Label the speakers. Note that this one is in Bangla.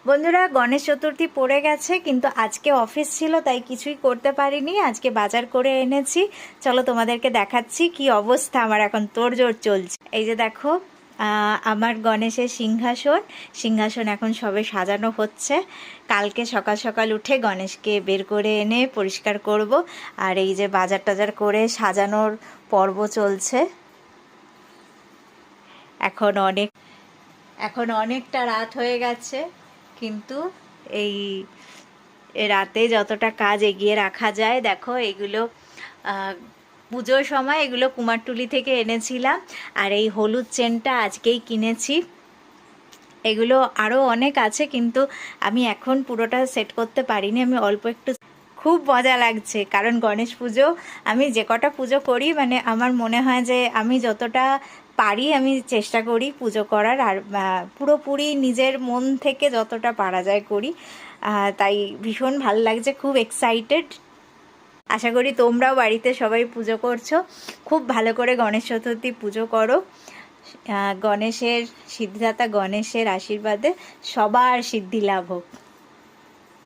Speaker 1: বন্ধুরা, গণেশ চতুর্থী পড়ে গেছে, কিন্তু আজকে অফিস ছিল তাই কিছুই করতে পারিনি। আজকে বাজার করে এনেছি, চলো তোমাদেরকে দেখাচ্ছি কি অবস্থা। আমার এখন তোড়জোড় চলছে। এই যে দেখো, আমার গণেশের সিংহাসন এখন সবে সাজানো হচ্ছে। কালকে সকাল সকাল উঠে গণেশকে বের করে এনে পরিষ্কার করব। আর এই যে বাজার টাজার করে সাজানোর পর্ব চলছে। এখন অনেকটা রাত হয়ে গেছে, কিন্তু এই রাতে যতটা কাজ এগিয়ে রাখা যায়। দেখো, এগুলো পুজোর সময় এগুলো কুমারটুলি থেকে এনেছিলাম। আর এই হলুদ চেনটা আজকেই কিনেছি। এগুলো আরও অনেক আছে, কিন্তু আমি এখন পুরোটা সেট করতে পারিনি, আমি অল্প একটু। খুব মজা লাগছে, কারণ গণেশ পুজো আমি যে কটা পুজো করি, মানে আমার মনে হয় যে আমি যতটা পারি আমি চেষ্টা করি পুজো করার। আর পুরোপুরি নিজের মন থেকে যতটা পারা যায় করি। তাই ভীষণ ভালো লাগছে, খুব এক্সাইটেড। আশা করি তোমরাও বাড়িতে সবাই পুজো করছো। খুব ভালো করে গণেশ চতুর্থী পুজো করো। গণেশের সিদ্ধিদাতা গণেশের আশীর্বাদে সবার সিদ্ধি লাভ হোক।